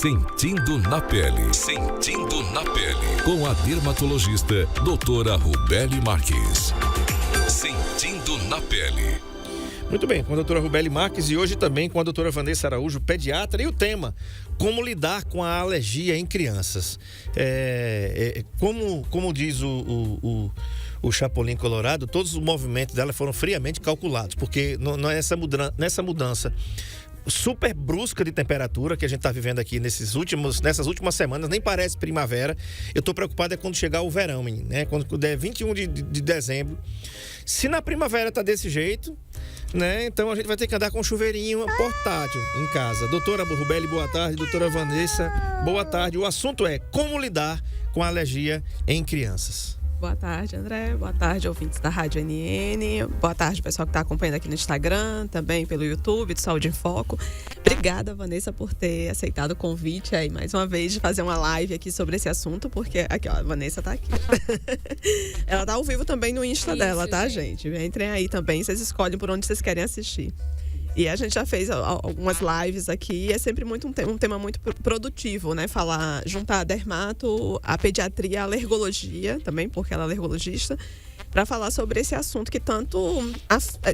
Sentindo na pele. Sentindo na pele. Com a dermatologista doutora Rubeli Marques. Sentindo na pele. Muito bem, com a doutora Rubeli Marques e hoje também com a doutora Vanessa Araújo, pediatra, e o tema, como lidar com a alergia em crianças. Como diz o Chapolin Colorado, todos os movimentos dela foram friamente calculados, porque nessa mudança super brusca de temperatura que a gente está vivendo aqui nessas últimas semanas, nem parece primavera. Eu estou preocupado quando chegar o verão, menino, né? Quando der 21 de dezembro. Se na primavera tá desse jeito, né? Então a gente vai ter que andar com um chuveirinho portátil em casa. Doutora Rubeli, boa tarde. Doutora Vanessa, boa tarde. O assunto é como lidar com a alergia em crianças. Boa tarde, André. Boa tarde, ouvintes da Rádio NN. Boa tarde, pessoal que está acompanhando aqui no Instagram, também pelo YouTube, do Saúde em Foco. Obrigada, Vanessa, por ter aceitado o convite aí, mais uma vez, de fazer uma live aqui sobre esse assunto, porque aqui, ó, a Vanessa tá aqui. Ela tá ao vivo também no Insta dela, tá, gente? Entrem aí também, vocês escolhem por onde vocês querem assistir. E a gente já fez algumas lives aqui e é sempre muito um tema muito produtivo, né? Juntar a dermato, a pediatria, a alergologia também, porque ela é alergologista, para falar sobre esse assunto que tanto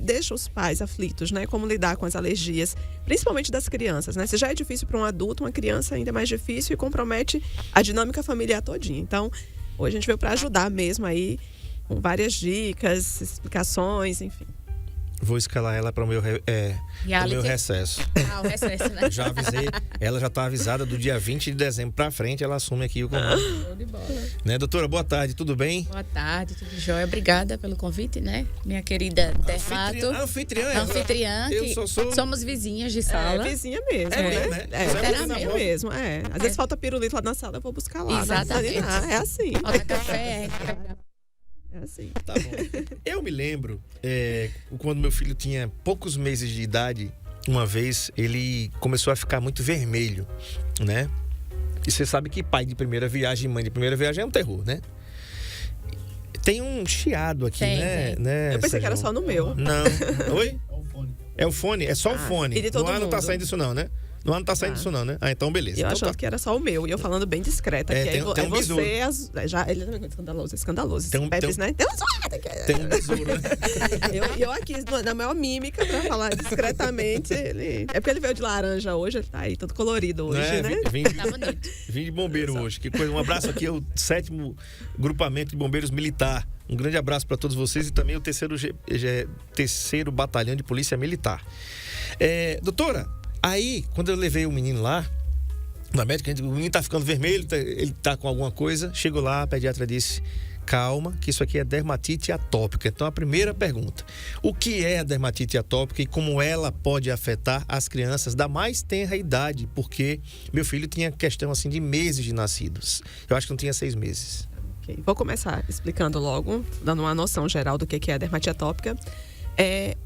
deixa os pais aflitos, né? Como lidar com as alergias, principalmente das crianças, né? Se já é difícil para um adulto, uma criança ainda é mais difícil e compromete a dinâmica familiar todinha. Então, hoje a gente veio para ajudar mesmo aí, com várias dicas, explicações, enfim. Vou escalar ela para o meu recesso. O recesso, né? Já avisei, ela já está avisada do dia 20 de dezembro para frente, ela assume aqui o comando. Show de bola. Né, doutora, boa tarde, tudo bem? Boa tarde, tudo jóia. Obrigada pelo convite, né? Minha querida dermato. Anfitriã, eu que sou... somos vizinhas de sala. Vizinha mesmo, né? Vizinha mesmo, Às vezes falta pirulito lá na sala, eu vou buscar lá. Exatamente. É assim. Falta café. É assim. Tá bom. Eu me lembro, quando meu filho tinha poucos meses de idade, uma vez ele começou a ficar muito vermelho, né? E você sabe que pai de primeira viagem, mãe de primeira viagem é um terror, né? Tem um chiado aqui, né? Eu pensei que era só no meu. Não. Oi? É o fone? É só o fone. E todo No ar não tá mundo. saindo isso não, né? No ar não tá saindo isso não, né? Ah, então beleza. Eu Então achando que era só o meu. E eu falando bem discreta. Tem um besouro. Ele é escandaloso. Tem um Pepes, né? Tem um besouro, né? Eu aqui, na maior mímica, pra falar discretamente, ele... É porque ele veio de laranja hoje, ele tá aí todo colorido hoje, né? Vim de bombeiro hoje. Que coisa. Um abraço aqui ao 7º grupamento de bombeiros militar. Um grande abraço para todos vocês e também o 3º batalhão de polícia militar. Doutora, aí, quando eu levei o menino lá, na médica, o menino tá ficando vermelho, ele tá com alguma coisa. Chegou lá, a pediatra disse: calma, que isso aqui é dermatite atópica. Então, a primeira pergunta: o que é a dermatite atópica e como ela pode afetar as crianças da mais tenra idade? Porque meu filho tinha questão assim de meses de nascidos. Eu acho que não tinha 6 meses. Okay. Vou começar explicando logo, dando uma noção geral do que é a dermatite atópica.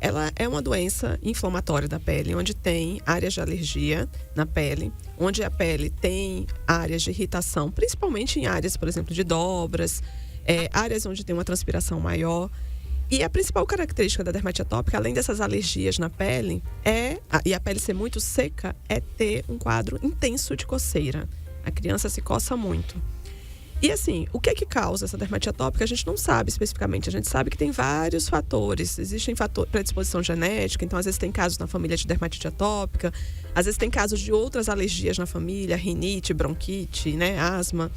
Ela é uma doença inflamatória da pele, onde tem áreas de alergia na pele, onde a pele tem áreas de irritação, principalmente em áreas, por exemplo, de dobras, áreas onde tem uma transpiração maior. E a principal característica da dermatite atópica, além dessas alergias na pele, e a pele ser muito seca, é ter um quadro intenso de coceira. A criança se coça muito. E assim, o que é que causa essa dermatite atópica? A gente não sabe especificamente. A gente sabe que tem vários fatores. Existem predisposição genética, então às vezes tem casos na família de dermatite atópica, às vezes tem casos de outras alergias na família, rinite, bronquite, né, asma.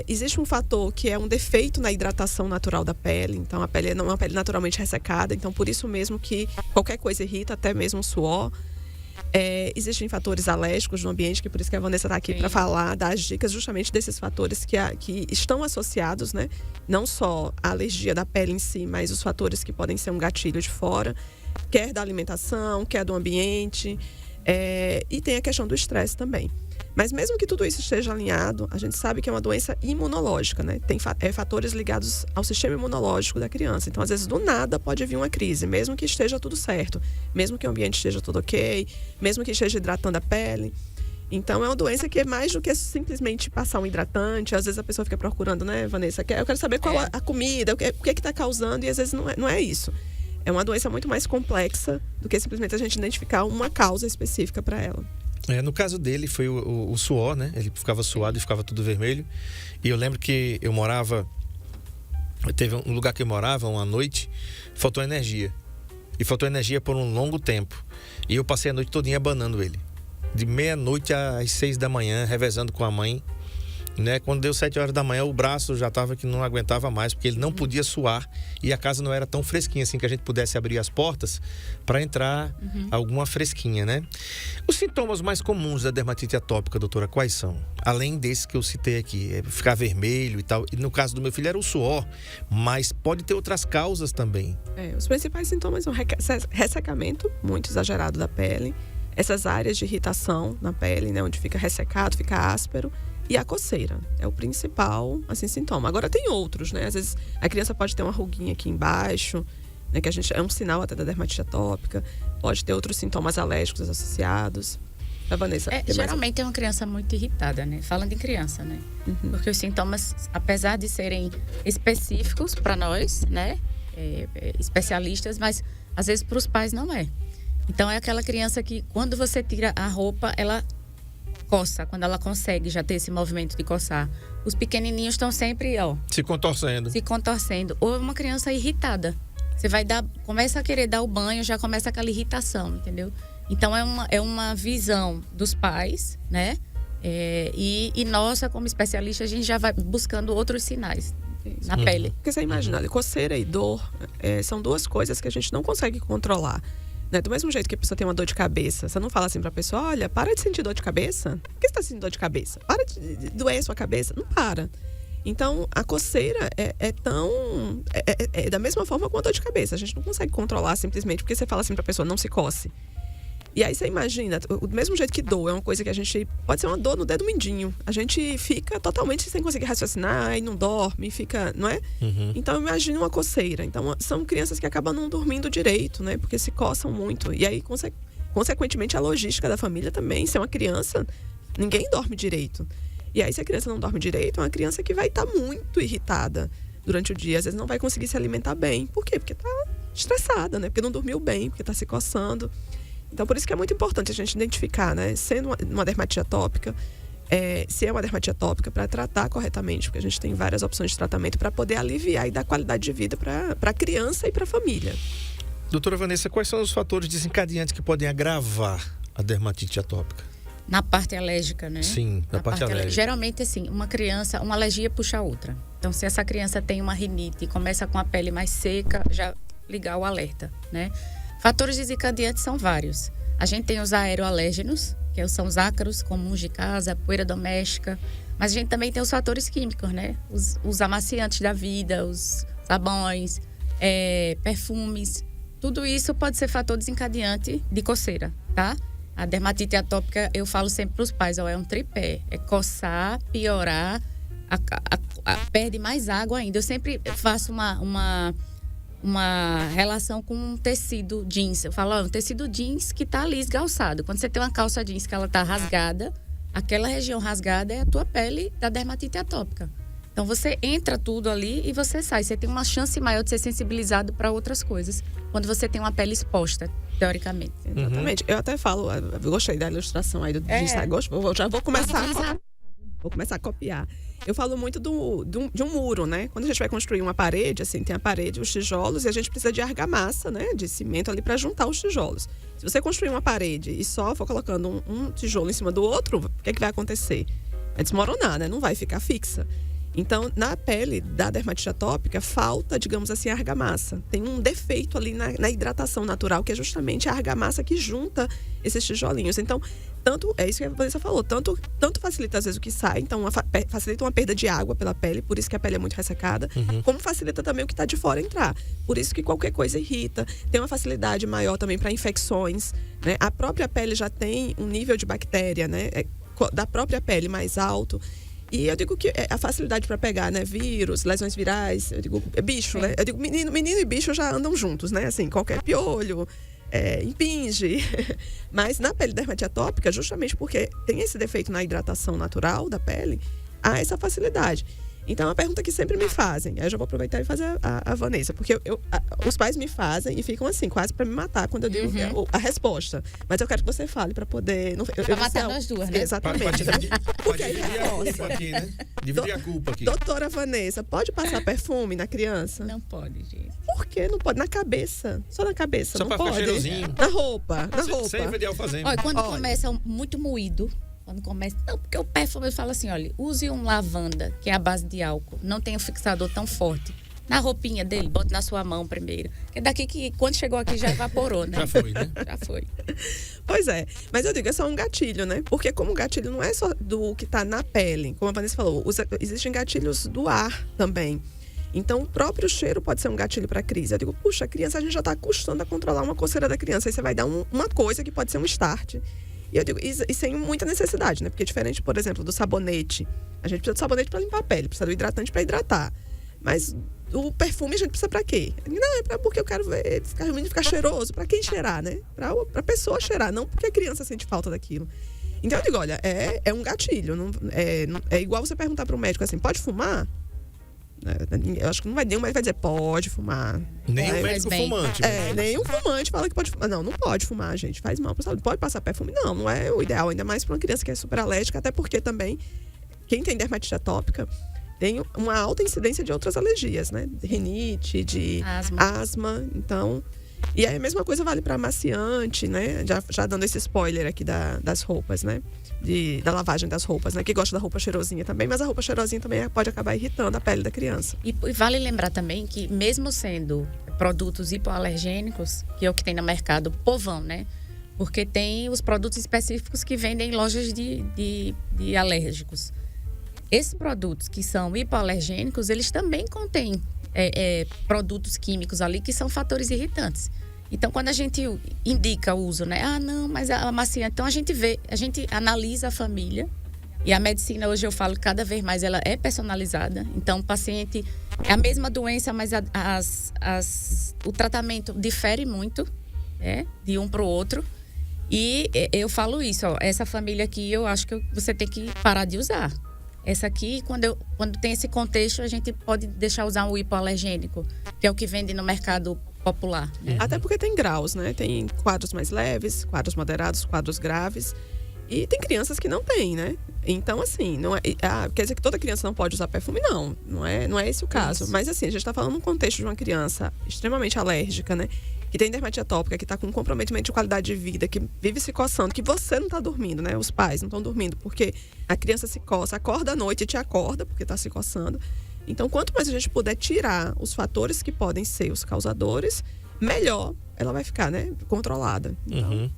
Existe um fator que é um defeito na hidratação natural da pele. Então a pele é uma pele naturalmente ressecada, então por isso mesmo que qualquer coisa irrita, até mesmo o suor. Existem fatores alérgicos no ambiente, que por isso que a Vanessa está aqui para falar das dicas justamente desses fatores que estão associados, né? Não só a alergia da pele em si, mas os fatores que podem ser um gatilho de fora, quer da alimentação, quer do ambiente, e tem a questão do estresse também. Mas mesmo que tudo isso esteja alinhado, a gente sabe que é uma doença imunológica, né? Tem fatores ligados ao sistema imunológico da criança. Então, às vezes, do nada pode vir uma crise, mesmo que esteja tudo certo, mesmo que o ambiente esteja tudo ok, mesmo que esteja hidratando a pele. Então, é uma doença que é mais do que simplesmente passar um hidratante. Às vezes a pessoa fica procurando, né, Vanessa? Eu quero saber qual a comida, o que está causando, e às vezes não é isso. É uma doença muito mais complexa do que simplesmente a gente identificar uma causa específica para ela. No caso dele, foi o suor, né? Ele ficava suado e ficava tudo vermelho. E eu lembro que teve um lugar que eu morava, uma noite, faltou energia. E faltou energia por um longo tempo. E eu passei a noite todinha abanando ele. De meia-noite às 6 da manhã, revezando com a mãe. Né? Quando deu 7 horas da manhã, o braço já estava que não aguentava mais, porque ele não podia suar e a casa não era tão fresquinha assim que a gente pudesse abrir as portas para entrar alguma fresquinha, né? Os sintomas mais comuns da dermatite atópica, doutora, quais são? Além desses que eu citei aqui, ficar vermelho e tal. E no caso do meu filho era o suor, mas pode ter outras causas também. Os principais sintomas são ressecamento muito exagerado da pele, essas áreas de irritação na pele, né, onde fica ressecado, fica áspero. E a coceira é o principal, sintoma. Agora tem outros, né? Às vezes a criança pode ter uma ruguinha aqui embaixo, né? Que é um sinal até da dermatite atópica. Pode ter outros sintomas alérgicos associados. Vanessa, geralmente é uma criança muito irritada, né? Falando em criança, né? Porque os sintomas, apesar de serem específicos para nós, né? Especialistas, mas às vezes para os pais não é. Então é aquela criança que quando você tira a roupa, ela coça, quando ela consegue já ter esse movimento de coçar. Os pequenininhos estão sempre, se contorcendo. Ou uma criança irritada. Você começa a querer dar o banho, já começa aquela irritação, entendeu? Então é uma visão dos pais, né? E nossa, como especialista, a gente já vai buscando outros sinais na pele. Porque você imagina, coceira e dor são duas coisas que a gente não consegue controlar. Né? Do mesmo jeito que a pessoa tem uma dor de cabeça, você não fala assim pra pessoa, olha, para de sentir dor de cabeça. Por que você tá sentindo dor de cabeça? Para de doer a sua cabeça. Não para. Então, a coceira é da mesma forma com a dor de cabeça. A gente não consegue controlar simplesmente porque você fala assim pra pessoa, não se coce. E aí você imagina, do mesmo jeito que dor é uma coisa que a gente... Pode ser uma dor no dedo mindinho. A gente fica totalmente sem conseguir raciocinar e não dorme, fica... Não é? Então, imagina uma coceira. Então, são crianças que acabam não dormindo direito, né? Porque se coçam muito. E aí, consequentemente, a logística da família também. Se é uma criança, ninguém dorme direito. E aí, se a criança não dorme direito, é uma criança que vai estar muito irritada durante o dia. Às vezes não vai conseguir se alimentar bem. Por quê? Porque está estressada, né? Porque não dormiu bem, porque está se coçando. Então, por isso que é muito importante a gente identificar, né? Sendo uma dermatite atópica, se é uma dermatite atópica, para tratar corretamente, porque a gente tem várias opções de tratamento para poder aliviar e dar qualidade de vida para a criança e para a família. Doutora Vanessa, quais são os fatores desencadeantes que podem agravar a dermatite atópica? Na parte alérgica, né? Sim, na parte alérgica. Geralmente, assim, uma alergia puxa a outra. Então, se essa criança tem uma rinite e começa com a pele mais seca, já ligar o alerta, né? Fatores desencadeantes são vários. A gente tem os aeroalérgenos, que são os ácaros comuns de casa, poeira doméstica. Mas a gente também tem os fatores químicos, né? Os amaciantes da vida, os sabões, perfumes. Tudo isso pode ser fator desencadeante de coceira, tá? A dermatite atópica, eu falo sempre para os pais, é um tripé. É coçar, piorar, perde mais água ainda. Eu sempre faço uma relação com um tecido jeans. Eu falo, um tecido jeans que tá ali esgalçado. Quando você tem uma calça jeans que ela tá rasgada, aquela região rasgada é a tua pele da dermatite atópica. Então você entra tudo ali e você sai. Você tem uma chance maior de ser sensibilizado para outras coisas quando você tem uma pele exposta, teoricamente. Exatamente. Eu até falo, eu gostei da ilustração aí do jeans. Já vou começar a copiar. Eu falo muito de um muro, né? Quando a gente vai construir uma parede, assim, tem a parede, os tijolos, e a gente precisa de argamassa, né? De cimento ali para juntar os tijolos. Se você construir uma parede e só for colocando um tijolo em cima do outro, o que vai acontecer? Vai desmoronar, né? Não vai ficar fixa. Então, na pele da dermatite atópica, falta, digamos assim, a argamassa. Tem um defeito ali na hidratação natural, que é justamente a argamassa que junta esses tijolinhos. Então, é isso que a Vanessa falou, tanto facilita às vezes o que sai, então facilita uma perda de água pela pele, por isso que a pele é muito ressecada, como facilita também o que está de fora entrar. Por isso que qualquer coisa irrita. Tem uma facilidade maior também para infecções, né? A própria pele já tem um nível de bactéria, né? Da própria pele mais alto. E eu digo que a facilidade para pegar, né, vírus, lesões virais, eu digo, bicho, né? Eu digo, menino e bicho já andam juntos, né? Assim, qualquer piolho, impinge. Mas na pele dermatite atópica, justamente porque tem esse defeito na hidratação natural da pele, há essa facilidade. Então, é uma pergunta que sempre me fazem. Aí eu já vou aproveitar e fazer a Vanessa. Porque os pais me fazem e ficam assim, quase pra me matar quando eu digo a resposta. Mas eu quero que você fale pra poder... Pra matar nós duas, né? Exatamente. Pra dividir a culpa aqui, né? Dividir a culpa aqui. Doutora Vanessa, pode passar perfume na criança? Não pode, gente. Por que não pode? Na cabeça. Só na cabeça, Só não pra pode? ficar cheirosinho. Na roupa. Sempre de alfazema. Olha, quando começa muito moído, quando começa... Não, porque o perfume fala assim, olha, use um lavanda, que é a base de álcool. Não tem um fixador tão forte. Na roupinha dele, bote na sua mão primeiro. Porque daqui que, quando chegou aqui, já evaporou, né? Já foi, né? Já foi. Pois é. Mas eu digo, é só um gatilho, né? Porque como o gatilho não é só do que tá na pele, como a Vanessa falou, existem gatilhos do ar também. Então, o próprio cheiro pode ser um gatilho para crise. Eu digo, puxa, a criança, a gente já está acostumando a controlar uma coceira da criança. Aí você vai dar uma coisa que pode ser um start. E eu digo, e sem muita necessidade, né? Porque diferente, por exemplo, do sabonete. A gente precisa do sabonete para limpar a pele, precisa do hidratante para hidratar. Mas o perfume a gente precisa para quê? Não, é porque eu quero ver, ficar cheiroso. Para quem cheirar, né? Para a pessoa cheirar, não porque a criança sente falta daquilo. Então, eu digo, olha, é um gatilho. É igual você perguntar para o médico assim, pode fumar? Eu acho que não vai nenhum, mas vai dizer, pode fumar. Nem o médico fumante. Nem o fumante fala que pode fumar. Não pode fumar, gente. Faz mal pra saúde. Pode passar perfume? Não é o ideal. Ainda mais pra uma criança que é super alérgica. Até porque também, quem tem dermatite atópica tem uma alta incidência de outras alergias, né? De rinite, de asma. Então... E aí a mesma coisa vale para amaciante, né? Já dando esse spoiler aqui das roupas, né? Da lavagem das roupas, né? Que gosta da roupa cheirosinha também, mas a roupa cheirosinha também pode acabar irritando a pele da criança. E vale lembrar também que mesmo sendo produtos hipoalergênicos, que é o que tem no mercado, povão, né? Porque tem os produtos específicos que vendem em lojas de alérgicos. Esses produtos que são hipoalergênicos, eles também contêm produtos químicos ali que são fatores irritantes. Então, quando a gente indica o uso, né? Ah, não, mas a amaciante... Então, a gente analisa a família. E a medicina, hoje eu falo, cada vez mais ela é personalizada. Então, o paciente... É a mesma doença, mas o tratamento difere muito, de um para o outro. E eu falo isso, ó, essa família aqui, eu acho que você tem que parar de usar. Essa aqui, quando tem esse contexto, a gente pode deixar usar um hipoalergênico, que é o que vende no mercado popular. Né? Até porque tem graus, né? Tem quadros mais leves, quadros moderados, quadros graves. E tem crianças que não têm, né? Então, assim, não é, quer dizer que toda criança não pode usar perfume? Não é esse o caso. Isso. Mas, assim, a gente está falando num contexto de uma criança extremamente alérgica, né? Que tem dermatite atópica, que está com um comprometimento de qualidade de vida, que vive se coçando, que você não está dormindo, né? Os pais não estão dormindo, porque a criança se coça, acorda à noite e te acorda, porque está se coçando. Então, quanto mais a gente puder tirar os fatores que podem ser os causadores, melhor ela vai ficar, né? Controlada. Então...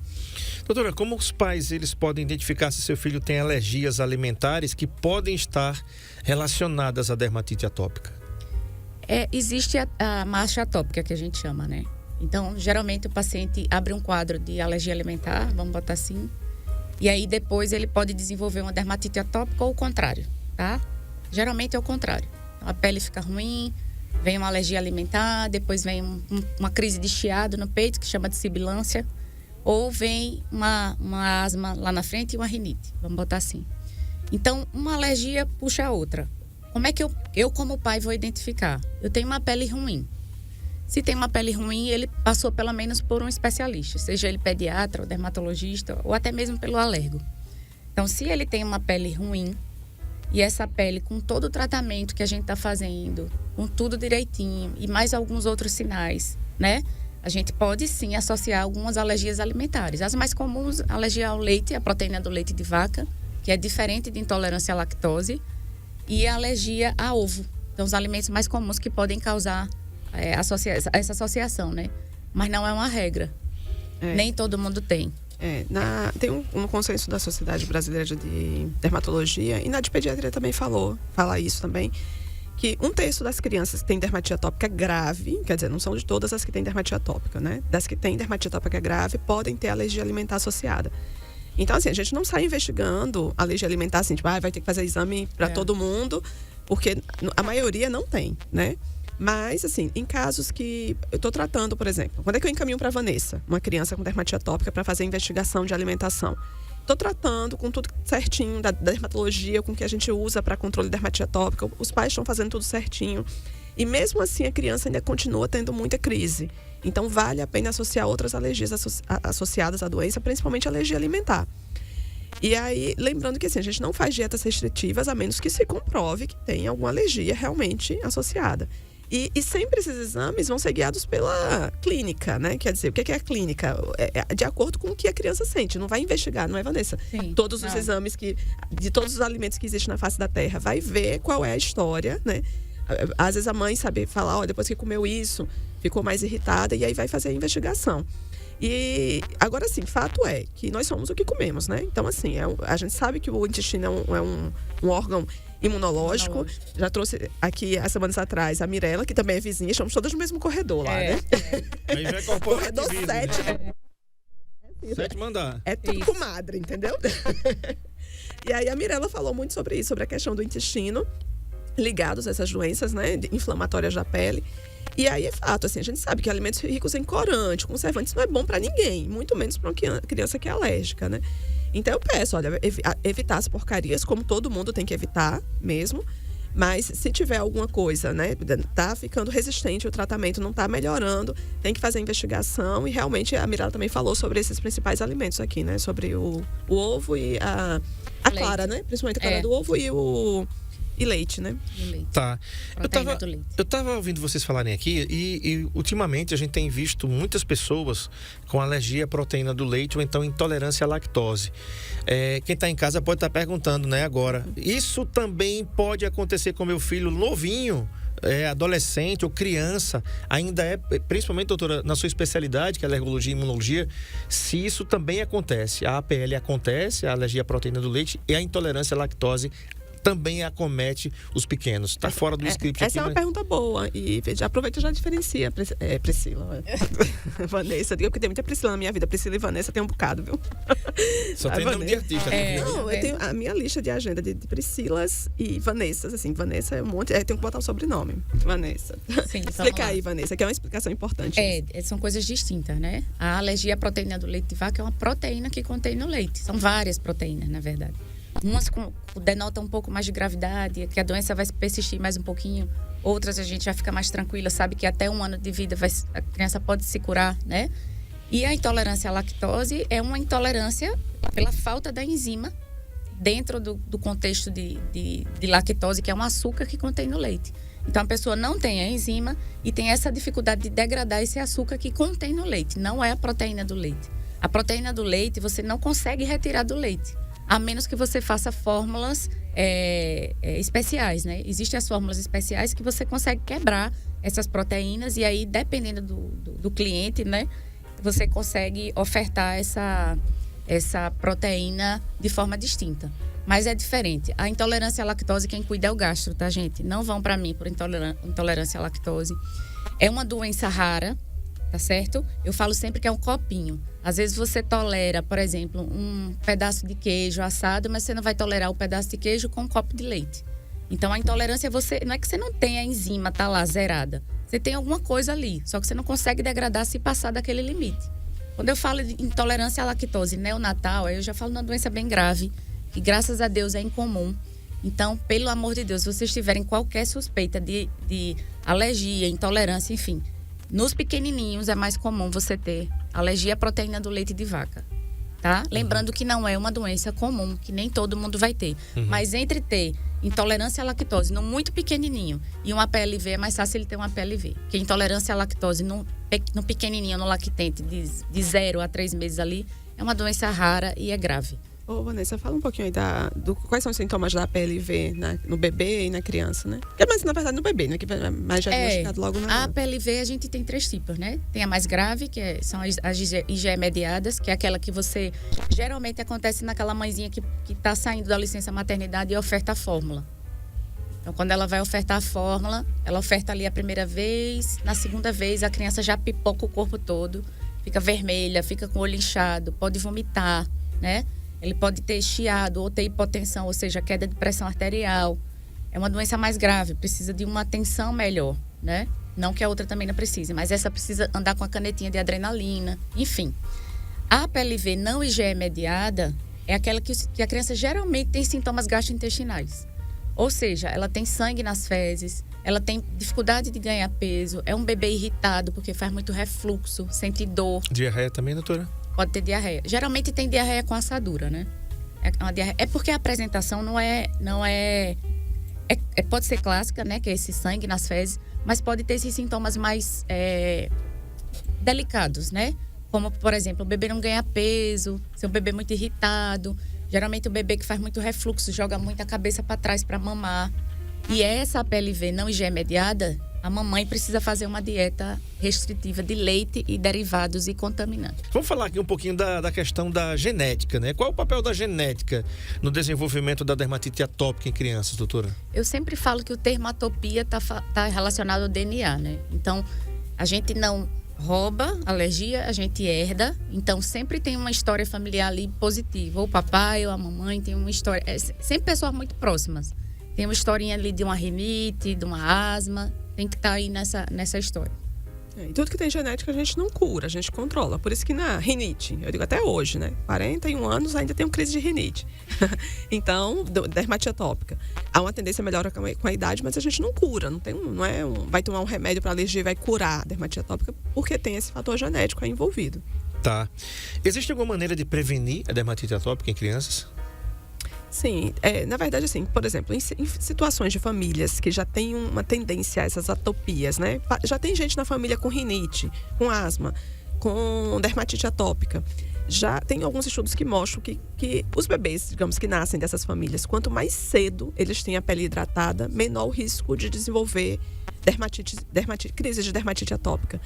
Doutora, como os pais eles podem identificar se seu filho tem alergias alimentares que podem estar relacionadas à dermatite atópica? Existe a marcha atópica, que a gente chama, né? Então, geralmente o paciente abre um quadro de alergia alimentar, vamos botar assim, e aí depois ele pode desenvolver uma dermatite atópica ou o contrário, tá? Geralmente é o contrário. Então, a pele fica ruim, vem uma alergia alimentar, depois vem uma crise de chiado no peito, que chama de sibilância, ou vem uma asma lá na frente e uma rinite, vamos botar assim. Então, uma alergia puxa a outra. Como é que eu como pai vou identificar? Eu tenho uma pele ruim. Se tem uma pele ruim, ele passou pelo menos por um especialista, seja ele pediatra, ou dermatologista, ou até mesmo pelo alergo. Então, se ele tem uma pele ruim, e essa pele com todo o tratamento que a gente está fazendo, com tudo direitinho, e mais alguns outros sinais, né? A gente pode sim associar algumas alergias alimentares. As mais comuns, alergia ao leite, a proteína do leite de vaca, que é diferente de intolerância à lactose, e a alergia a ovo. Então, os alimentos mais comuns que podem causar essa associação, né? Mas não é uma regra. Nem todo mundo tem. Tem um consenso da Sociedade Brasileira de Dermatologia, e na de pediatria também fala isso também, que 1/3 das crianças que têm dermatite atópica grave, quer dizer, não são de todas as que têm dermatite atópica, né? Das que têm dermatite atópica grave, podem ter alergia alimentar associada. Então, assim, a gente não sai investigando alergia alimentar, assim, tipo, vai ter que fazer exame para todo mundo, porque a maioria não tem, né? Mas, assim, em casos que eu estou tratando, por exemplo, quando é que eu encaminho para a Vanessa, uma criança com dermatite atópica, para fazer investigação de alimentação? Estou tratando com tudo certinho, da dermatologia, com o que a gente usa para controle de dermatite atópica. Os pais estão fazendo tudo certinho. E mesmo assim, a criança ainda continua tendo muita crise. Então, vale a pena associar outras alergias associadas à doença, principalmente alergia alimentar. E aí, lembrando que assim, a gente não faz dietas restritivas, a menos que se comprove que tem alguma alergia realmente associada. E sempre esses exames vão ser guiados pela clínica, né? Quer dizer, o que é a clínica? É de acordo com o que a criança sente. Não vai investigar, não é, Vanessa? Sim. Todos os exames de todos os alimentos que existem na face da Terra. Vai ver qual é a história, né? Às vezes a mãe sabe falar, ó, depois que comeu isso, ficou mais irritada, e aí vai fazer a investigação. E agora, sim, fato é que nós somos o que comemos, né? Então, assim, a gente sabe que o intestino é um órgão imunológico. Já trouxe aqui, há semanas atrás, a Mirella, que também é vizinha, estamos todas no mesmo corredor lá, né? Aí já é Corredor corporativismo, 7. né? 7 andar. É tudo comadre, entendeu? E aí a Mirella falou muito sobre isso, sobre a questão do intestino, ligados a essas doenças, né, inflamatórias da pele. E aí é fato, assim, a gente sabe que alimentos ricos em corante, conservantes, não é bom para ninguém, muito menos para uma criança que é alérgica, né? Então eu peço, olha, evitar as porcarias, como todo mundo tem que evitar mesmo. Mas se tiver alguma coisa, né, tá ficando resistente, o tratamento não tá melhorando, tem que fazer a investigação. E realmente a Mirella também falou sobre esses principais alimentos aqui, né? Sobre o ovo e a clara, né? Principalmente a clara do ovo e leite, né? Leite. Tá. Proteína do leite. Eu tava ouvindo vocês falarem aqui e ultimamente a gente tem visto muitas pessoas com alergia à proteína do leite ou então intolerância à lactose. Quem está em casa pode estar perguntando, né, agora. Isso também pode acontecer com meu filho novinho, adolescente ou criança, ainda principalmente, doutora, na sua especialidade, que é alergologia e imunologia, se isso também acontece. A APL acontece, a alergia à proteína do leite, e a intolerância à lactose também acomete os pequenos. Está fora do script essa aqui. É uma pergunta boa. E já aproveita e já diferencia Priscila. Vanessa, diga porque tem muita Priscila na minha vida. Priscila e Vanessa tem um bocado, viu? Só tem nome de artista. Não, eu tenho a minha lista de agenda de Priscilas e Vanessas. Assim, Vanessa é um monte. Tenho que botar o sobrenome. Vanessa. Sim, explica aí, Vanessa, que é uma explicação importante. São coisas distintas, né? A alergia à proteína do leite de vaca é uma proteína que contém no leite. São várias proteínas, na verdade. Umas denotam um pouco mais de gravidade, que a doença vai persistir mais um pouquinho. Outras a gente já fica mais tranquila, sabe que até 1 ano de vida a criança pode se curar, né? E a intolerância à lactose é uma intolerância pela falta da enzima dentro do contexto de lactose, que é um açúcar que contém no leite. Então a pessoa não tem a enzima e tem essa dificuldade de degradar esse açúcar que contém no leite. Não é a proteína do leite. A proteína do leite você não consegue retirar do leite, a menos que você faça fórmulas especiais, né? Existem as fórmulas especiais que você consegue quebrar essas proteínas e aí, dependendo do cliente, né? Você consegue ofertar essa proteína de forma distinta. Mas é diferente. A intolerância à lactose, quem cuida é o gastro, tá, gente? Não vão para mim por intolerância à lactose. É uma doença rara, tá certo? Eu falo sempre que é um copinho. Às vezes você tolera, por exemplo, um pedaço de queijo assado, mas você não vai tolerar o pedaço de queijo com um copo de leite. Então, a intolerância não é que você não tem a enzima, tá lá, zerada. Você tem alguma coisa ali, só que você não consegue degradar se passar daquele limite. Quando eu falo de intolerância à lactose neonatal, aí eu já falo de uma doença bem grave, que graças a Deus é incomum. Então, pelo amor de Deus, se vocês tiverem qualquer suspeita de alergia, intolerância, enfim, nos pequenininhos é mais comum você ter alergia à proteína do leite de vaca, tá? Lembrando que não é uma doença comum, que nem todo mundo vai ter. Mas entre ter intolerância à lactose no muito pequenininho e um APLV, é mais fácil ele ter um APLV. Porque intolerância à lactose no pequenininho, no lactente, de 0 a 3 meses ali, é uma doença rara e é grave. Ô, Vanessa, fala um pouquinho aí quais são os sintomas da PLV no bebê e na criança, né? Mas, na verdade, no bebê, né? Que mais já é diagnosticado logo na... A PLV, a gente tem 3 tipos, né? Tem a mais grave, são as IgE mediadas, que é aquela que você... Geralmente acontece naquela mãezinha que tá saindo da licença maternidade e oferta a fórmula. Então, quando ela vai ofertar a fórmula, ela oferta ali a primeira vez, na segunda vez a criança já pipoca o corpo todo, fica vermelha, fica com o olho inchado, pode vomitar, né? Ele pode ter chiado ou ter hipotensão, ou seja, queda de pressão arterial. É uma doença mais grave, precisa de uma atenção melhor, né? Não que a outra também não precise, mas essa precisa andar com a canetinha de adrenalina, enfim. A PLV não IgE mediada, é aquela que a criança geralmente tem sintomas gastrointestinais. Ou seja, ela tem sangue nas fezes, ela tem dificuldade de ganhar peso, é um bebê irritado porque faz muito refluxo, sente dor. Diarreia também, doutora? Pode ter diarreia. Geralmente tem diarreia com assadura, né? É porque a apresentação pode ser clássica, né? Que é esse sangue nas fezes, mas pode ter esses sintomas mais delicados, né? Como, por exemplo, o bebê não ganha peso, ser um bebê muito irritado. Geralmente o bebê que faz muito refluxo, joga muito a cabeça para trás para mamar. E essa PLV não IgE mediada, a mamãe precisa fazer uma dieta restritiva de leite e derivados e contaminantes. Vamos falar aqui um pouquinho da questão da genética, né? Qual é o papel da genética no desenvolvimento da dermatite atópica em crianças, doutora? Eu sempre falo que o termo atopia está relacionado ao DNA, né? Então, a gente não rouba alergia, a gente herda. Então, sempre tem uma história familiar ali positiva. Ou o papai ou a mamãe tem uma história. Sempre pessoas muito próximas. Tem uma historinha ali de uma rinite, de uma asma. Tem que estar aí nessa história. E tudo que tem genética a gente não cura, a gente controla. Por isso que na rinite, eu digo até hoje, né? 41 anos ainda tenho crise de rinite. Então, dermatite atópica. Há uma tendência a melhora com a idade, mas a gente não cura. Vai tomar um remédio para alergia e vai curar a dermatite atópica, porque tem esse fator genético aí envolvido. Tá. Existe alguma maneira de prevenir a dermatite atópica em crianças? Sim, na verdade, assim, por exemplo, em situações de famílias que já tem uma tendência a essas atopias, né? Já tem gente na família com rinite, com asma, com dermatite atópica. Já tem alguns estudos que mostram que os bebês, digamos, que nascem dessas famílias, quanto mais cedo eles têm a pele hidratada, menor o risco de desenvolver crise de dermatite atópica.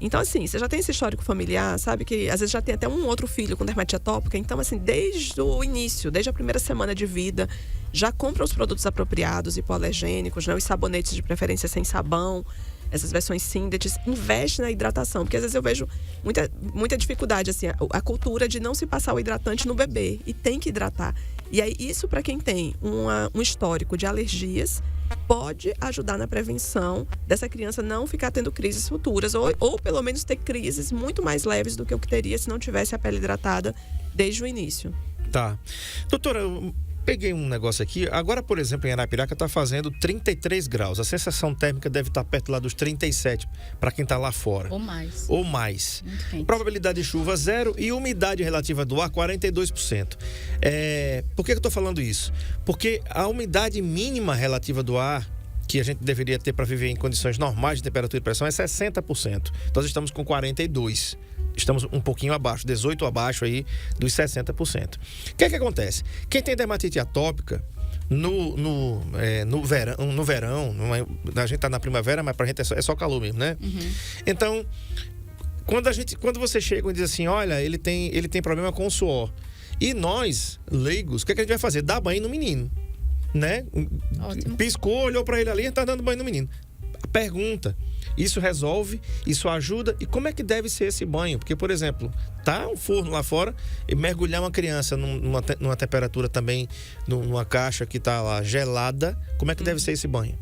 Então, assim, você já tem esse histórico familiar, sabe? Que às vezes já tem até um outro filho com dermatite atópica. Então, assim, desde o início, desde a primeira semana de vida, já compra os produtos apropriados, hipoalergênicos, né? Os sabonetes de preferência sem sabão, essas versões Syndex, investe na hidratação. Porque às vezes eu vejo muita dificuldade, assim, a cultura de não se passar o hidratante no bebê. E tem que hidratar. E aí, isso para quem tem um histórico de alergias, pode ajudar na prevenção dessa criança não ficar tendo crises futuras ou pelo menos ter crises muito mais leves do que o que teria se não tivesse a pele hidratada desde o início. Tá. Doutora, eu peguei um negócio aqui. Agora, por exemplo, em Arapiraca está fazendo 33 graus. A sensação térmica deve estar perto lá dos 37 para quem está lá fora. Ou mais. Ou mais. Muito quente. Probabilidade de chuva 0 e umidade relativa do ar 42%. Por que eu estou falando isso? Porque a umidade mínima relativa do ar que a gente deveria ter para viver em condições normais de temperatura e pressão é 60%. Nós estamos com 42%. Estamos um pouquinho abaixo, 18% abaixo aí dos 60%. O que é que acontece? Quem tem dermatite atópica no verão, a gente está na primavera, mas para a gente é só calor mesmo, né? Uhum. Então, quando você chega e diz assim, olha, ele tem problema com o suor. E nós, leigos, o que é que a gente vai fazer? Dar banho no menino, né? Ótimo. Piscou, olhou para ele ali e está dando banho no menino. Pergunta. Isso resolve, isso ajuda. E como é que deve ser esse banho? Porque, por exemplo, tá um forno lá fora e mergulhar uma criança numa temperatura também, numa caixa que tá lá gelada, como é que deve ser esse banho?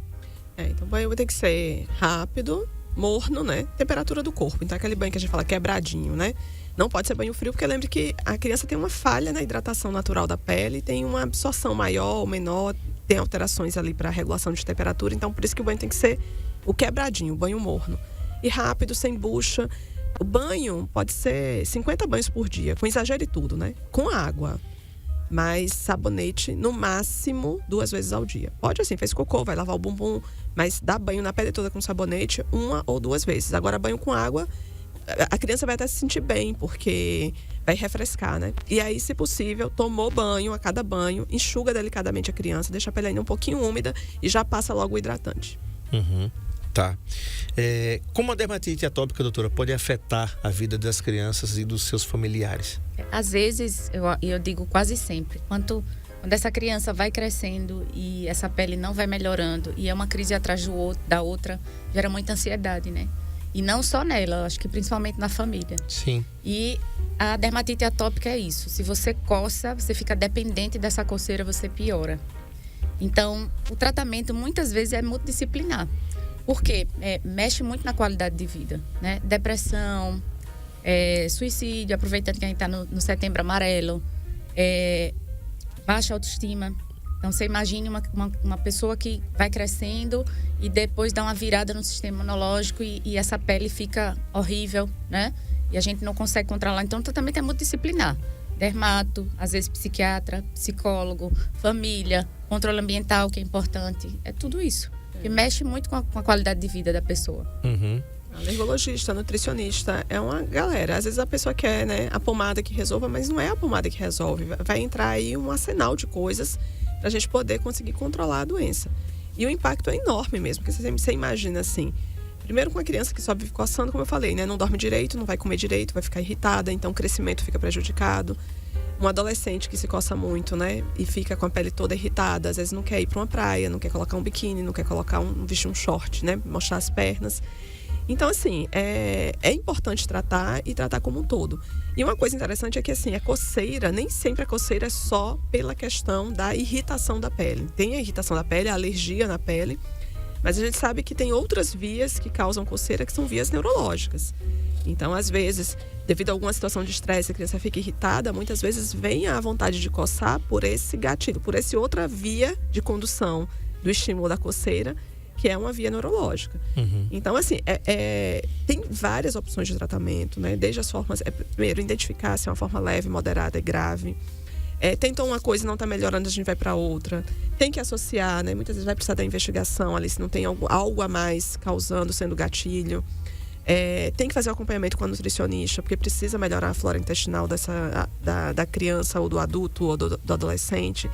Então o banho vai ter que ser rápido, morno, né? Temperatura do corpo. Então aquele banho que a gente fala quebradinho, né? Não pode ser banho frio, porque lembre que a criança tem uma falha na hidratação natural da pele, tem uma absorção maior ou menor, tem alterações ali para regulação de temperatura. Então por isso que o banho tem que ser o quebradinho, o banho morno. E rápido, sem bucha. O banho pode ser 50 banhos por dia, com exagero e tudo, né? Com água. Mas sabonete, no máximo, 2 vezes ao dia. Pode assim, fez cocô, vai lavar o bumbum, mas dá banho na pele toda com sabonete 1 ou 2 vezes. Agora, banho com água, a criança vai até se sentir bem, porque vai refrescar, né? E aí, se possível, tomou banho a cada banho, enxuga delicadamente a criança, deixa a pele ainda um pouquinho úmida e já passa logo o hidratante. Uhum. Tá. Como a dermatite atópica, doutora, pode afetar a vida das crianças e dos seus familiares? Às vezes, eu digo quase sempre, quando essa criança vai crescendo e essa pele não vai melhorando e é uma crise atrás da outra, gera muita ansiedade, né? E não só nela, acho que principalmente na família. Sim. E a dermatite atópica é isso. Se você coça, você fica dependente dessa coceira, você piora. Então, o tratamento muitas vezes é multidisciplinar. Porque mexe muito na qualidade de vida, né? Depressão, suicídio, aproveitando que a gente está no Setembro Amarelo. baixa autoestima. Então, você imagine uma pessoa que vai crescendo e depois dá uma virada no sistema imunológico e essa pele fica horrível, né? E a gente não consegue controlar. Então, o tratamento é multidisciplinar. Dermato, às vezes psiquiatra, psicólogo, família, controle ambiental, que é importante. É tudo isso. Que mexe muito com a qualidade de vida da pessoa. Uhum. Alergologista, nutricionista, é uma galera. Às vezes a pessoa quer, né, a pomada que resolva, mas não é a pomada que resolve. Vai entrar aí um arsenal de coisas para a gente poder conseguir controlar a doença. E o impacto é enorme mesmo, porque você imagina assim, primeiro com uma criança que só vive coçando, como eu falei, né, não dorme direito, não vai comer direito, vai ficar irritada, então o crescimento fica prejudicado. Um adolescente que se coça muito, né, e fica com a pele toda irritada, às vezes não quer ir para uma praia, não quer colocar um biquíni, não quer colocar vestir um short, né, mostrar as pernas. Então, assim, é importante tratar e tratar como um todo. E uma coisa interessante é que, assim, a coceira, nem sempre a coceira é só pela questão da irritação da pele. Tem a irritação da pele, a alergia na pele, mas a gente sabe que tem outras vias que causam coceira, que são vias neurológicas. Então, às vezes, devido a alguma situação de estresse, a criança fica irritada, muitas vezes vem a vontade de coçar por esse gatilho, por essa outra via de condução do estímulo da coceira, que é uma via neurológica. Uhum. Então, assim, tem várias opções de tratamento, né? Desde as formas... primeiro, identificar se é uma forma leve, moderada e grave. Tentou uma coisa e não está melhorando, a gente vai para outra. Tem que associar, né? Muitas vezes vai precisar da investigação ali, se não tem algo a mais causando, sendo gatilho. Tem que fazer o acompanhamento com a nutricionista, porque precisa melhorar a flora intestinal da criança ou do adulto ou do adolescente.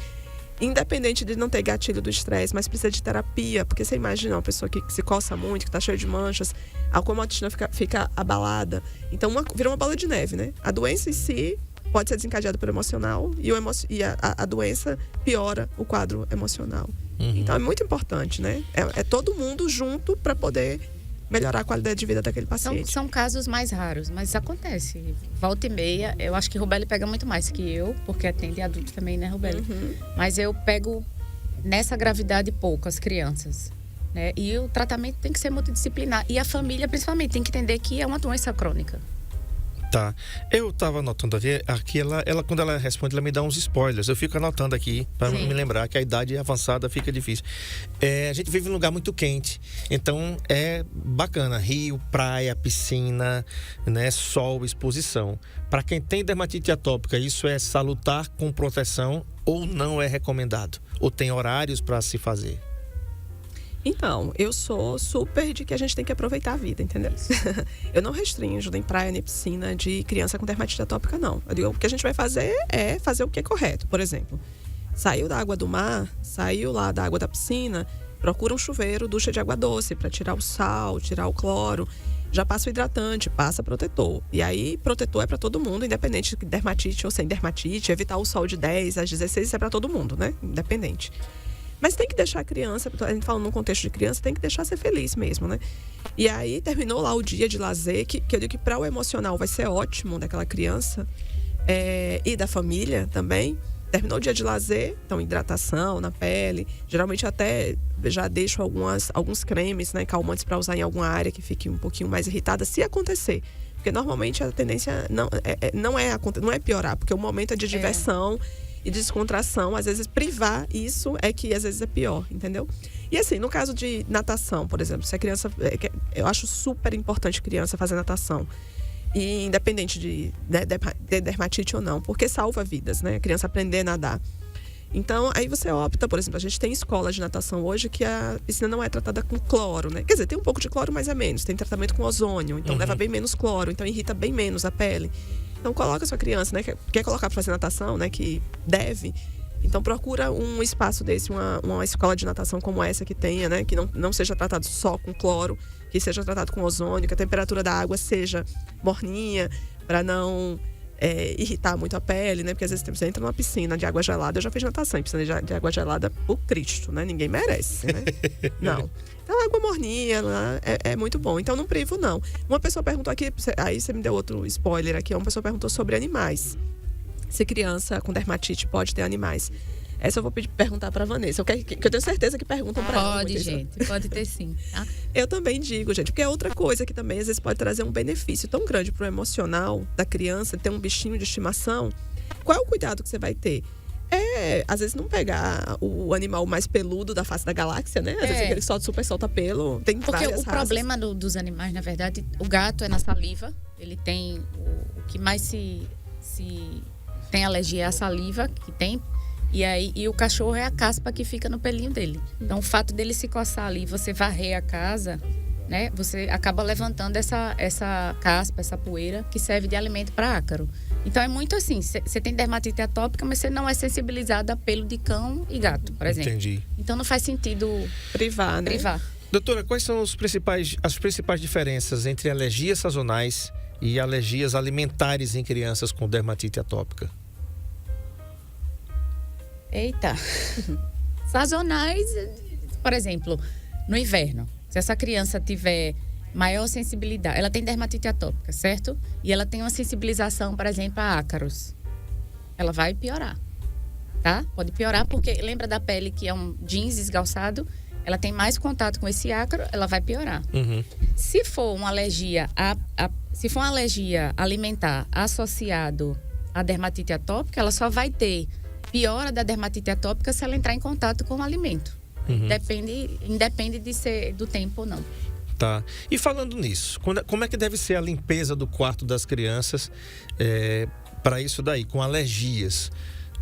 Independente de não ter gatilho do estresse, mas precisa de terapia, porque você imagina uma pessoa que se coça muito, que está cheia de manchas, a autoestima fica abalada. Então, vira uma bola de neve, né? A doença em si pode ser desencadeada pelo emocional e a doença piora o quadro emocional. Uhum. Então, é muito importante, né? É todo mundo junto para poder melhorar a qualidade de vida daquele paciente. São casos mais raros, mas isso acontece. Volta e meia, eu acho que Rubeli pega muito mais que eu, porque atende adulto também, né, Rubeli? Uhum. Mas eu pego nessa gravidade pouco as crianças, né? E o tratamento tem que ser multidisciplinar. E a família, principalmente, tem que entender que é uma doença crônica. Tá. Eu tava anotando aqui ela quando ela responde, ela me dá uns spoilers. Eu fico anotando aqui para me lembrar que a idade avançada fica difícil. A gente vive num lugar muito quente, então é bacana. Rio, praia, piscina, né, sol, exposição. Para quem tem dermatite atópica, isso é salutar com proteção ou não é recomendado? Ou tem horários para se fazer? Então, eu sou super de que a gente tem que aproveitar a vida, entendeu? Eu não restringo nem praia, nem piscina de criança com dermatite atópica, não. Eu digo, o que a gente vai fazer é fazer o que é correto. Por exemplo, saiu da água do mar, saiu lá da água da piscina, procura um chuveiro, ducha de água doce para tirar o sal, tirar o cloro. Já passa o hidratante, passa protetor. E aí, protetor é para todo mundo, independente de dermatite ou sem dermatite. Evitar o sol de 10 às 16, isso é para todo mundo, né? Independente. Mas tem que deixar a criança, a gente fala num contexto de criança, tem que deixar ser feliz mesmo, né? E aí terminou lá o dia de lazer, que eu digo que para o emocional vai ser ótimo daquela criança e da família também. Terminou o dia de lazer, então hidratação na pele. Geralmente até já deixo alguns cremes, né, calmantes para usar em alguma área que fique um pouquinho mais irritada, se acontecer. Porque normalmente a tendência não é piorar, porque o momento é de diversão e descontração, às vezes privar isso é que às vezes é pior, entendeu? E assim, no caso de natação, por exemplo, se a criança... Eu acho super importante criança fazer natação. E independente de dermatite ou não, porque salva vidas, né? A criança aprender a nadar. Então, aí você opta, por exemplo, a gente tem escola de natação hoje que a piscina não é tratada com cloro, né? Quer dizer, tem um pouco de cloro, mas é menos. Tem tratamento com ozônio, então leva bem menos cloro, então irrita bem menos a pele. Então coloca a sua criança, né? Quer colocar para fazer natação, né? Que deve. Então procura um espaço desse, uma escola de natação como essa que tenha, né? Que não seja tratado só com cloro, que seja tratado com ozônio, que a temperatura da água seja morninha, para não irritar muito a pele, né? Porque às vezes você entra numa piscina de água gelada, eu já fiz natação em piscina de água gelada por Cristo, né? Ninguém merece, né? Não. Então, água morninha é muito bom. Então, não privo, não. Uma pessoa perguntou aqui, aí você me deu outro spoiler aqui, uma pessoa perguntou sobre animais. Se criança com dermatite pode ter animais. Essa eu vou perguntar para a Vanessa, que eu tenho certeza que perguntam para ela. Pode, gente, pode ter sim. Tá? Eu também digo, gente, porque é outra coisa que também às vezes pode trazer um benefício tão grande para o emocional da criança, ter um bichinho de estimação. qual é o cuidado que você vai ter? Às vezes não pegar o animal mais peludo da face da galáxia, né? Às vezes aquele super solta pelo, tem Porque várias o raças. problema dos animais, na verdade, o gato é na saliva. Ele tem o que mais se tem alergia é a saliva que tem. E o cachorro é a caspa que fica no pelinho dele. Então, o fato dele se coçar ali, você varrer a casa, né? Você acaba levantando essa caspa, essa poeira que serve de alimento para ácaro. Então, é muito assim, você tem dermatite atópica, mas você não é sensibilizado a pelo de cão e gato, por exemplo. Entendi. Então, não faz sentido privar, né? Doutora, quais são as principais diferenças entre alergias sazonais e alergias alimentares em crianças com dermatite atópica? Eita! Sazonais, por exemplo, no inverno, se essa criança tiver maior sensibilidade, ela tem dermatite atópica, certo? E ela tem uma sensibilização, por exemplo, a ácaros. Ela vai piorar, tá? Pode piorar porque lembra da pele que é um jeans esgalçado, ela tem mais contato com esse ácaro, ela vai piorar. Uhum. Se for uma alergia se for uma alergia alimentar associado à dermatite atópica, ela só vai ter piora da dermatite atópica se ela entrar em contato com o alimento. Uhum. Independe de ser do tempo ou não. Tá. E falando nisso, como é que deve ser a limpeza do quarto das crianças para isso daí, com alergias?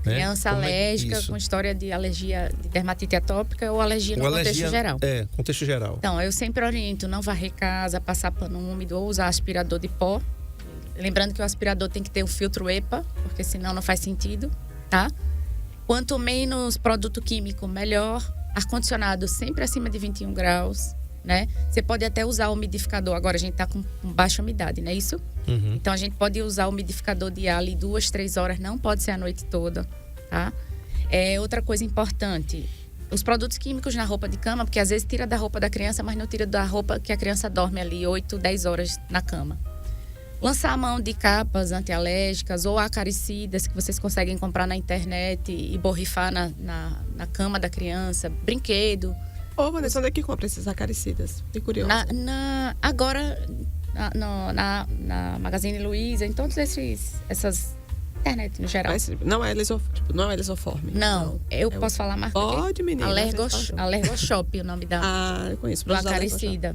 Né? Criança alérgica com história de alergia de dermatite atópica ou alergia no contexto geral? Contexto geral. Então, eu sempre oriento não varrer casa, passar pano úmido ou usar aspirador de pó. Lembrando que o aspirador tem que ter o filtro EPA, porque senão não faz sentido, tá? Quanto menos produto químico, melhor. Ar-condicionado sempre acima de 21 graus, né? Você pode até usar o umidificador. Agora a gente tá com baixa umidade, não é isso? Uhum. Então a gente pode usar o umidificador de ar ali 2, 3 horas, não pode ser a noite toda, tá? Outra coisa importante, os produtos químicos na roupa de cama, porque às vezes tira da roupa da criança, mas não tira da roupa que a criança dorme ali 8, 10 horas na cama. Lançar a mão de capas antialérgicas ou acaricidas que vocês conseguem comprar na internet e borrifar na cama da criança. Brinquedo. Ô, Vanessa, onde é que compra esses acaricidas? Fiquei curiosa. Agora, na Magazine Luiza, em todos essas internet no geral. Mas não é lisoforme. Não, eu posso falar a marca? Pode, menina. Alergoshop, o nome da... eu conheço. Do acaricida,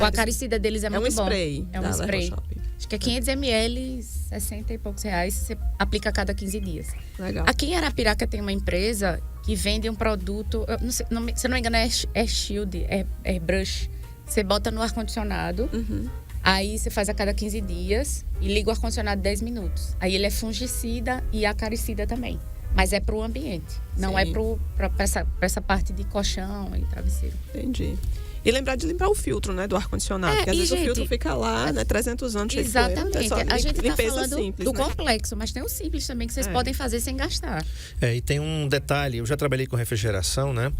o acaricida deles é muito bom. Spray. É um spray. Acho que é 500 ml, 60 e poucos reais. Você aplica a cada 15 dias. Legal. Aqui em Arapiraca tem uma empresa que vende um produto... Se não me engano, é Shield, é brush. Você bota no ar-condicionado. Uhum. Aí você faz a cada 15 dias e liga o ar-condicionado 10 minutos. Aí ele é fungicida e acaricida também. Mas é pro ambiente. Não é pra essa parte de colchão e travesseiro. Entendi. E lembrar de limpar o filtro, né, do ar-condicionado. Porque às vezes o filtro fica lá, né, 300 anos cheio de poeira. Exatamente. A gente tá falando simples, do né? complexo, mas tem o simples também que vocês podem fazer sem gastar. E tem um detalhe, eu já trabalhei com refrigeração, né?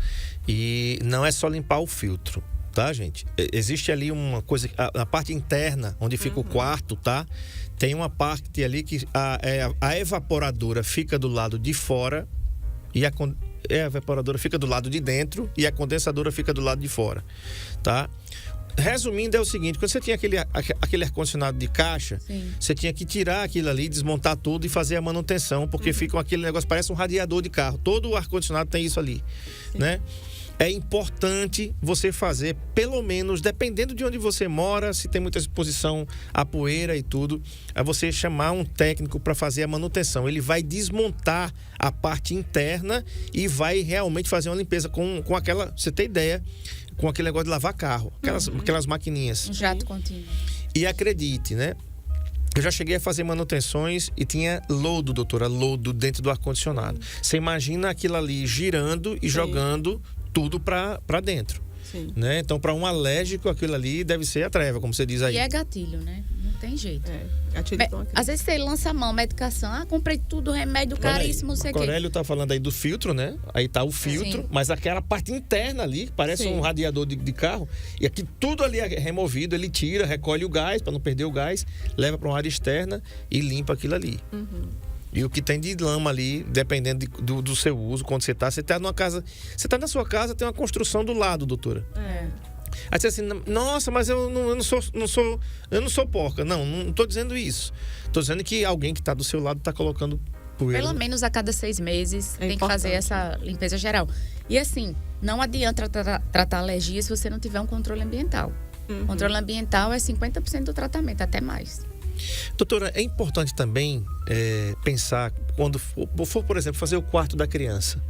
E não é só limpar o filtro, tá, gente? Existe ali uma coisa, a parte interna, onde fica o quarto, tá? Tem uma parte ali que a evaporadora fica do lado de fora e a evaporadora fica do lado de dentro e a condensadora fica do lado de fora, tá? Resumindo, é o seguinte, quando você tinha aquele ar-condicionado de caixa, você tinha que tirar aquilo ali, desmontar tudo e fazer a manutenção, porque fica aquele negócio, parece um radiador de carro. Todo o ar-condicionado tem isso ali, né? É importante você fazer, pelo menos, dependendo de onde você mora, se tem muita exposição à poeira e tudo, é você chamar um técnico para fazer a manutenção. Ele vai desmontar a parte interna e vai realmente fazer uma limpeza com aquela, você tem ideia, com aquele negócio de lavar carro, aquelas maquininhas. Um jato contínuo. E acredite, né? Eu já cheguei a fazer manutenções e tinha lodo, doutora, lodo dentro do ar-condicionado. Você imagina aquilo ali girando e jogando tudo para dentro. Sim. Né? Então, para um alérgico, aquilo ali deve ser a treva, como você diz aí. E é gatilho, né? Não tem jeito. Gatilho às vezes você lança a mão, medicação, comprei tudo, remédio caríssimo, não sei o quê. O Corélio tá falando aí do filtro, né? Aí tá o filtro, mas aquela parte interna ali, parece um radiador de carro, e aqui tudo ali é removido, ele tira, recolhe o gás, para não perder o gás, leva para uma área externa e limpa aquilo ali. E o que tem de lama ali, dependendo do seu uso, quando você tá numa casa... Você tá na sua casa, tem uma construção do lado, doutora. Aí você assim, nossa, mas eu não sou porca. Não tô dizendo isso. Tô dizendo que alguém que tá do seu lado tá colocando Pelo menos a cada 6 meses tem que fazer essa limpeza geral. E assim, não adianta tratar alergia se você não tiver um controle ambiental. Controle ambiental é 50% do tratamento, até mais. Doutora, é importante também pensar, quando for, por exemplo, fazer o quarto da criança,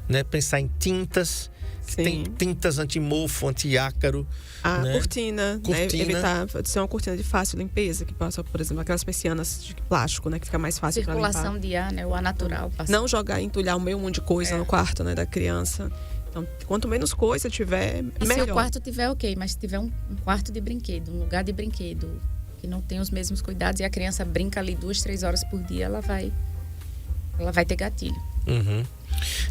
né? Pensar em tintas. Sim. Tem tintas anti-mofo, anti-ácaro. A né? cortina, né? Evitar de ser uma cortina de fácil limpeza, que passa, por exemplo, aquelas persianas de plástico, né? Que fica mais fácil para limpar. Circulação de ar, né? O ar natural. Não jogar, entulhar um monte de coisa no quarto, né? Da criança. Então, quanto menos coisa tiver, melhor. Se o quarto tiver ok, mas se tiver um quarto de brinquedo, um lugar de brinquedo, que não tem os mesmos cuidados e a criança brinca ali 2, 3 horas por dia, ela vai ter gatilho. Uhum.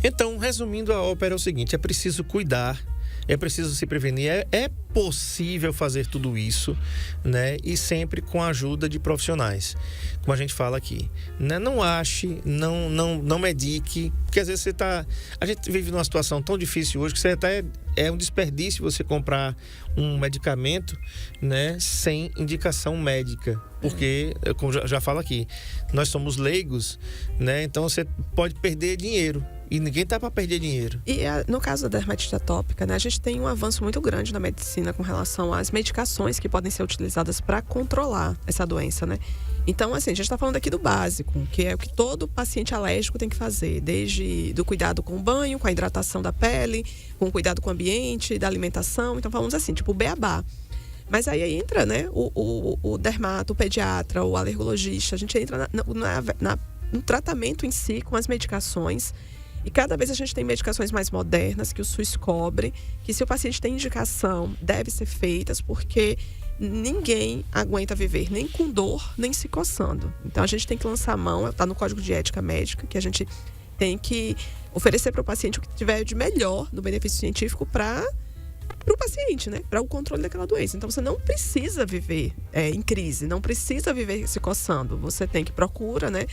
Então, resumindo a ópera, é o seguinte: é preciso cuidar, é preciso se prevenir, é possível fazer tudo isso, né? E sempre com a ajuda de profissionais, como a gente fala aqui, né? Não ache, não medique, porque às vezes a gente vive numa situação tão difícil hoje que você até é um desperdício você comprar um medicamento, né, sem indicação médica, porque, como já falo aqui, nós somos leigos, né? Então você pode perder dinheiro. E ninguém tá para perder dinheiro. E no caso da dermatite atópica, né, a gente tem um avanço muito grande na medicina com relação às medicações que podem ser utilizadas para controlar essa doença, né? Então, assim, a gente está falando aqui do básico, que é o que todo paciente alérgico tem que fazer, desde do cuidado com o banho, com a hidratação da pele, com o cuidado com o ambiente, da alimentação. Então, falamos assim, tipo o beabá. Mas aí entra, né, o dermato, o pediatra, o alergologista. A gente entra no tratamento em si, com as medicações. E cada vez a gente tem medicações mais modernas que o SUS cobre, que se o paciente tem indicação, deve ser feitas, porque ninguém aguenta viver nem com dor, nem se coçando. Então a gente tem que lançar a mão, está no Código de Ética Médica, que a gente tem que oferecer para o paciente o que tiver de melhor do benefício científico para o paciente, né? Para o controle daquela doença. Então você não precisa viver em crise, não precisa viver se coçando. Você tem que procurar, né?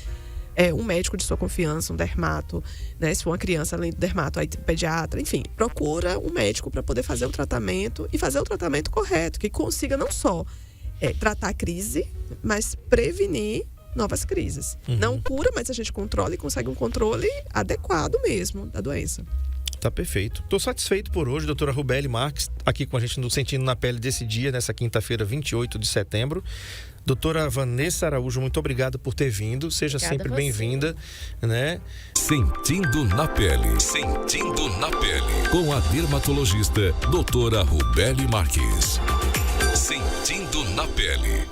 Um médico de sua confiança, um dermato, né? Se for uma criança, além do dermato, aí pediatra, enfim, procura um médico para poder fazer o tratamento e fazer o tratamento correto, que consiga não só tratar a crise, mas prevenir novas crises. Uhum. Não cura, mas a gente controla e consegue um controle adequado mesmo da doença. Tá perfeito. Estou satisfeito por hoje, doutora Rubeli Marques, aqui com a gente no Sentindo na Pele desse dia, nessa quinta-feira, 28 de setembro. Doutora Vanessa Araújo, muito obrigado por ter vindo. Seja Obrigada sempre bem-vinda, né? Sentindo na Pele. Sentindo na Pele. Com a dermatologista, doutora Rubeli Marques. Sentindo na Pele.